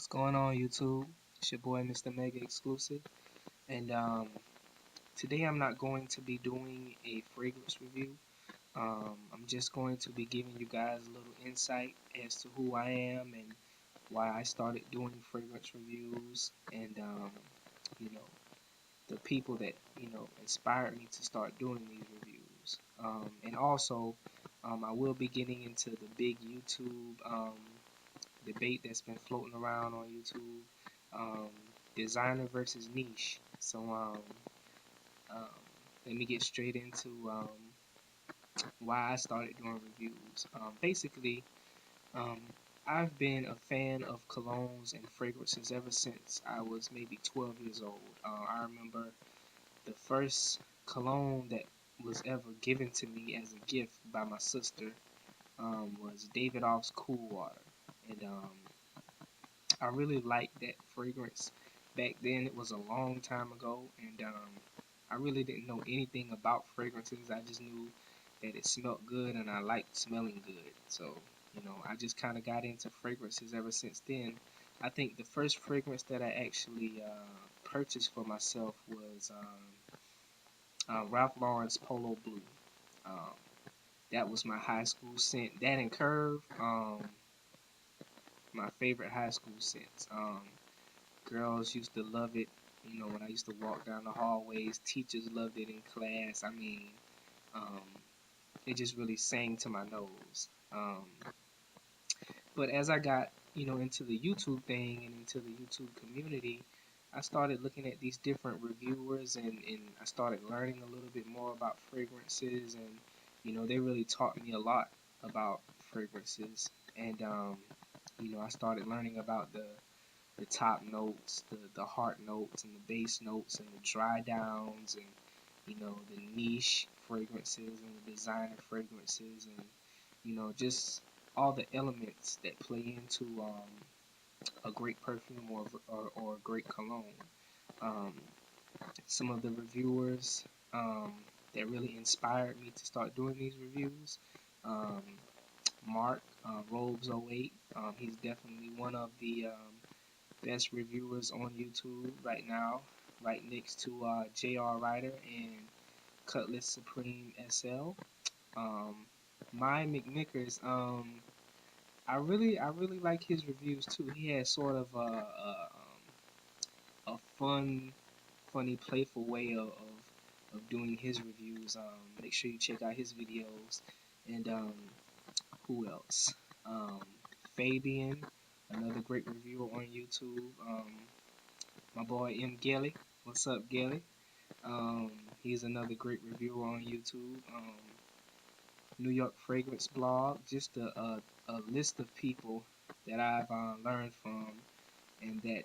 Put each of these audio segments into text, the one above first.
What's going on, YouTube? It's your boy, Mr. Mega Exclusive, and today I'm not going to be doing a fragrance review. I'm just going to be giving you guys a little insight as to who I am and why I started doing fragrance reviews, and you know, the people that inspired me to start doing these reviews. And also, I will be getting into the big YouTube debate that's been floating around on YouTube, um, designer versus niche. Um, let me get straight into why I started doing reviews. Basically, um, I've been a fan of colognes and fragrances ever since I was maybe 12 years old. I remember the first cologne that was ever given to me as a gift by my sister was David Off's Cool Water. And I really liked that fragrance back then. It was a long time ago, and I really didn't know anything about fragrances. I just knew that it smelled good, and I liked smelling good. So, I just kind of got into fragrances ever since then. I think the first fragrance that I actually purchased for myself was Ralph Lauren's Polo Blue. Um, that was my high school scent. That and Curve, my favorite high school scents. Girls used to love it, when I used to walk down the hallways. Teachers loved it in class. I mean, um, it just really sang to my nose. But as I got, into the YouTube thing and into the YouTube community, I started looking at these different reviewers, and I started learning a little bit more about fragrances, and they really taught me a lot about fragrances. And I started learning about the top notes, the heart notes, and the base notes, and the dry downs, and the niche fragrances and the designer fragrances, and just all the elements that play into a great perfume or a great cologne. Um, some of the reviewers that really inspired me to start doing these reviews. Um, Mark Robes 08, he's definitely one of the best reviewers on YouTube right now, right next to J.R. Ryder and Cutlass Supreme SL. Um, My McNickers, I really like his reviews too. He has sort of a funny, playful way of doing his reviews. Make sure you check out his videos. And who else? Um, Fabian, another great reviewer on YouTube. My boy M. Gelly. What's up, Gelly? He's another great reviewer on YouTube. New York Fragrance Blog. Just a list of people that I've learned from and that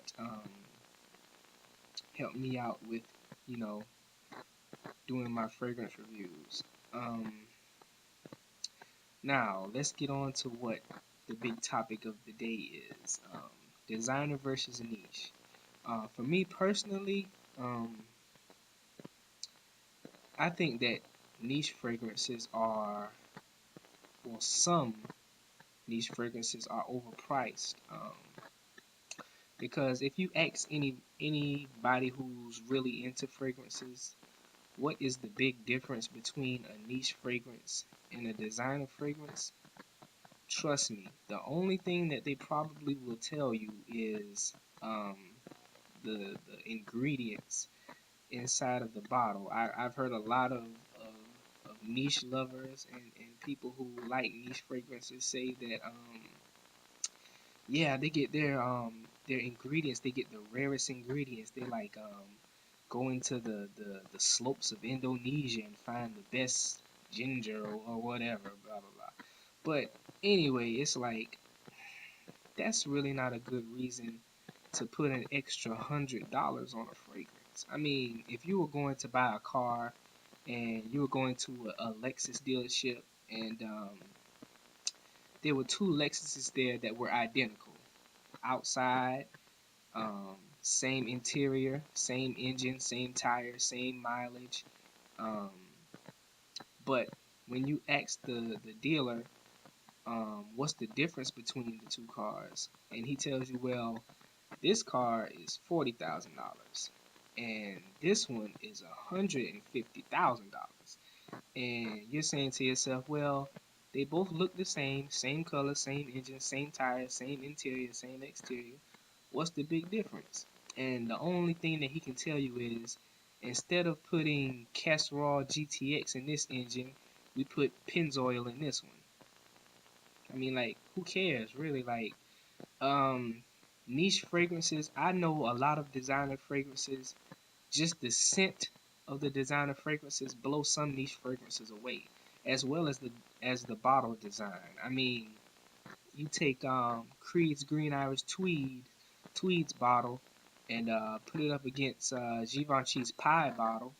helped me out with, you know, doing my fragrance reviews. Um, Now, let's get on to what the big topic of the day is, designer versus niche. For me personally, I think that niche fragrances are, or some niche fragrances are overpriced. Because if you ask anybody who's really into fragrances, what is the big difference between a niche fragrance and a designer fragrance? Trust me, the only thing that they probably will tell you is um, the ingredients inside of the bottle. I've heard a lot of niche lovers and people who like niche fragrances say that yeah, they get their ingredients, they get the rarest ingredients. They like go into the slopes of Indonesia and find the best ginger or whatever, blah blah blah. But anyway, it's like that's really not a good reason to put an extra $100 on a fragrance. I mean, if you were going to buy a car and you were going to a Lexus dealership and there were two Lexuses there that were identical outside, same interior, same engine, same tires, same mileage. Um, but when you ask the dealer, what's the difference between the two cars? And he tells you, well, This car is $40,000, and this one is $150,000. And you're saying to yourself, well, they both look the same color, same engine, same tires, same interior, same exterior. What's the big difference? And the only thing that he can tell you is, instead of putting Castrol GTX in this engine, we put Pennzoil in this one. I mean, like, who cares, really? Like, um, niche fragrances. I know a lot of designer fragrances. Just the scent of the designer fragrances blow some niche fragrances away, as well as the bottle design. I mean, you take Creed's Green Irish Tweed's bottle, and put it up against Givenchy's Pie bottle.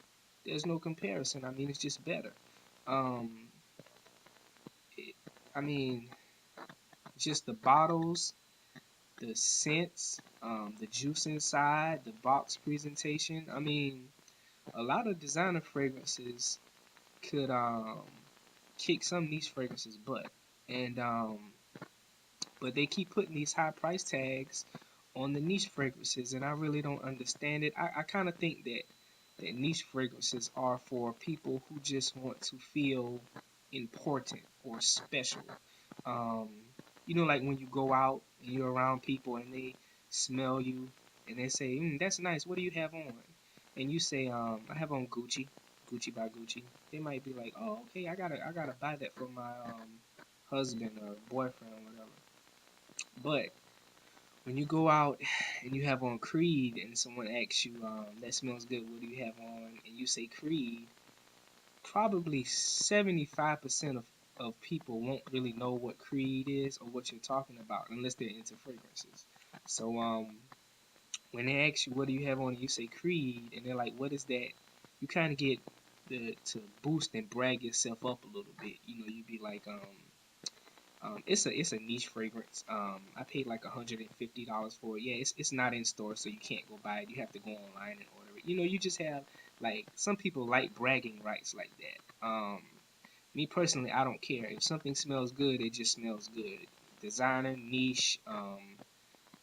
There's no comparison. I mean, it's just better. Um, it, I mean, just the bottles, the scents, the juice inside, the box presentation. I mean, a lot of designer fragrances could kick some niche fragrances butt, and but they keep putting these high price tags on the niche fragrances, and I really don't understand it. I kind of think that niche fragrances are for people who just want to feel important or special. Um, like when you go out and you're around people and they smell you and they say, "That's nice. What do you have on?" And you say, "I have on Gucci, Gucci by Gucci." They might be like, "Oh, okay. I gotta buy that for my husband or boyfriend or whatever." But when you go out and you have on Creed and someone asks you, "That smells good. What do you have on?" and you say Creed, probably 75% of people won't really know what Creed is or what you're talking about unless they're into fragrances. So when they ask you what do you have on, and you say Creed, and they're like, "What is that?" You kind of get the to boost and brag yourself up a little bit. You'd be like, it's a niche fragrance. I paid like $150 for it. Yeah, it's not in store, so you can't go buy it. You have to go online and order it. You just have like some people like bragging rights like that. Me personally, I don't care. If something smells good, it just smells good. Designer, niche,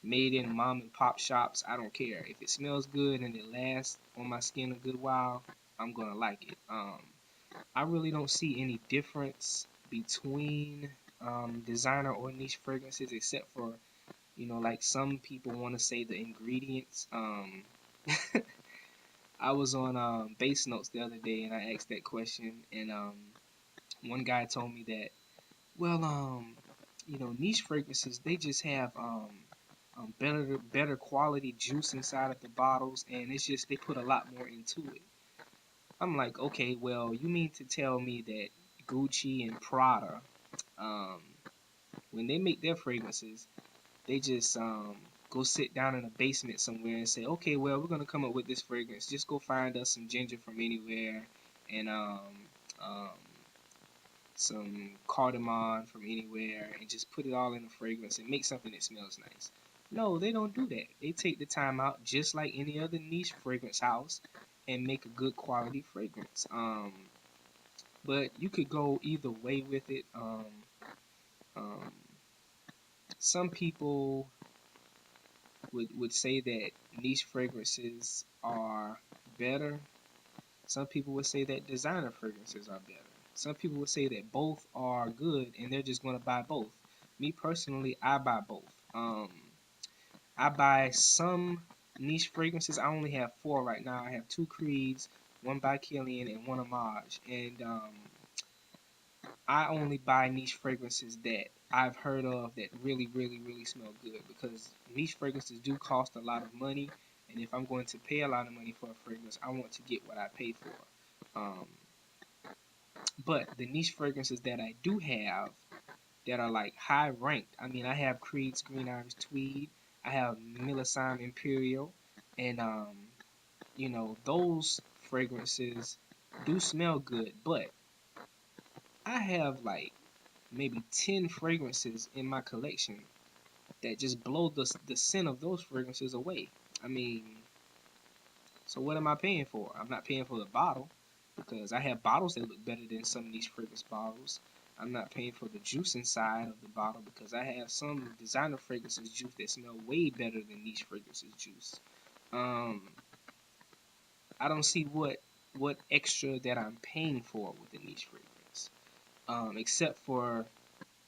made in mom and pop shops, I don't care. If it smells good and it lasts on my skin a good while, I'm gonna like it. I really don't see any difference between designer or niche fragrances, except for like some people want to say the ingredients. I was on Base Notes the other day and I asked that question, and one guy told me that, well, niche fragrances, they just have better quality juice inside of the bottles, and it's just they put a lot more into it. I'm like, okay, well, you mean to tell me that Gucci and Prada, um, when they make their fragrances, they just go sit down in a basement somewhere and say, okay, well, we're gonna come up with this fragrance. Just go find us some ginger from anywhere, and um, some cardamom from anywhere, and just put it all in a fragrance and make something that smells nice. No, they don't do that. They take the time out, just like any other niche fragrance house, and make a good quality fragrance. But you could go either way with it. Um, some people would say that niche fragrances are better. Some people would say that designer fragrances are better. Some people would say that both are good and they're just going to buy both. Me personally, I buy both. I buy some niche fragrances. I only have four right now. I have two Creeds, one by Killian, and one Homage. And I only buy niche fragrances that I've heard of that really, really, really smell good, because niche fragrances do cost a lot of money. And if I'm going to pay a lot of money for a fragrance, I want to get what I pay for. But the niche fragrances that I do have that are like high ranked, I mean, I have Creed's Green Irish Tweed, I have Millisime Imperial, and those fragrances do smell good. But I have like maybe 10 fragrances in my collection that just blow the scent of those fragrances away. I mean, so what am I paying for? I'm not paying for the bottle, because I have bottles that look better than some niche fragrance bottles. I'm not paying for the juice inside of the bottle because I have some designer fragrances juice that smell way better than niche fragrances juice. Um, I don't see what extra that I'm paying for with the niche fragrance, except for,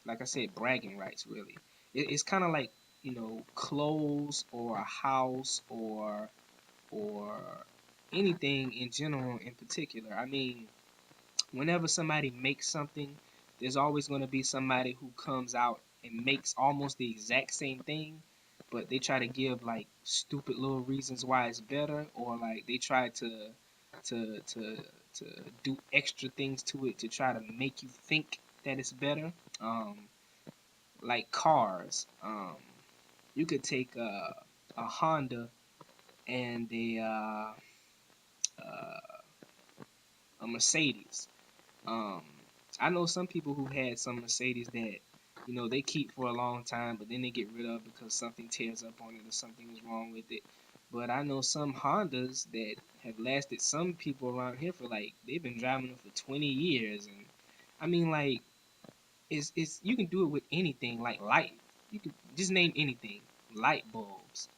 like I said, bragging rights. Really, it's kind of like, clothes or a house or anything in general in particular. I mean, whenever somebody makes something, there's always going to be somebody who comes out and makes almost the exact same thing, but they try to give like stupid little reasons why it's better, or like they try to to to do extra things to it to try to make you think that it's better. Um, like cars. You could take a Honda and uh, a Mercedes. Um, I know some people who had some Mercedes that, they keep for a long time, but then they get rid of because something tears up on it or something is wrong with it. But I know some Hondas that have lasted some people around here for like they've been driving them for 20 years, and I mean like it's you can do it with anything like light. You can just name anything. Light bulbs.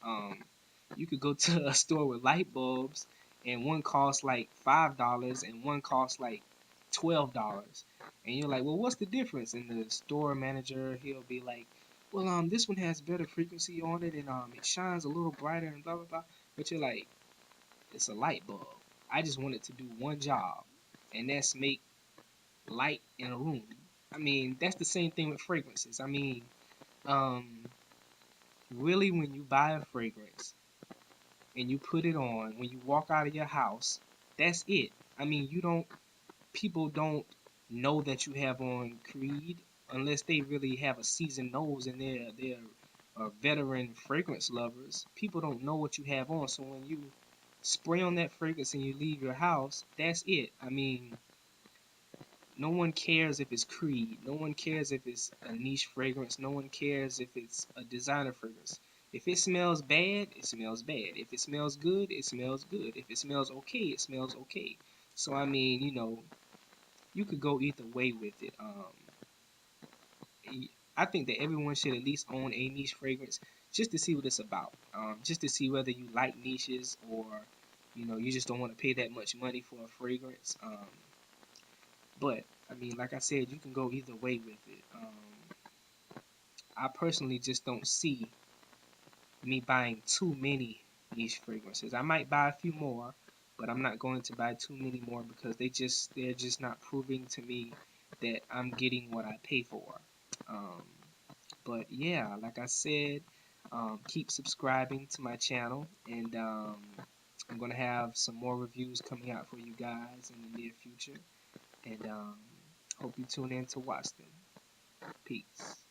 You could go to a store with light bulbs, and one costs like $5, and one costs like $12. And you're like, well, what's the difference? And the store manager, he'll be like, well, this one has better frequency on it, and it shines a little brighter, and blah blah blah. But you're like, it's a light bulb. I just want it to do one job, and that's make light in a room. I mean, that's the same thing with fragrances. I mean, um, really, when you buy a fragrance and you put it on, when you walk out of your house, that's it. I mean, people don't know that you have on Creed unless they really have a seasoned nose and they're veteran fragrance lovers. People don't know what you have on, so when you spray on that fragrance and you leave your house, that's it. I mean, no one cares if it's Creed. No one cares if it's a niche fragrance. No one cares if it's a designer fragrance. If it smells bad, it smells bad. If it smells good, it smells good. If it smells okay, it smells okay. So I mean, you could go either way with it. I think that everyone should at least own a niche fragrance just to see what it's about. Just to see whether you like niches or you just don't want to pay that much money for a fragrance. But I mean, like I said, you can go either way with it. I personally just don't see me buying too many niche fragrances. I might buy a few more, but I'm not going to buy too many more because they're just not proving to me that I'm getting what I pay for. Um, but yeah, like I said, keep subscribing to my channel, and I'm gonna have some more reviews coming out for you guys in the near future. And hope you tune in to watch them. Peace.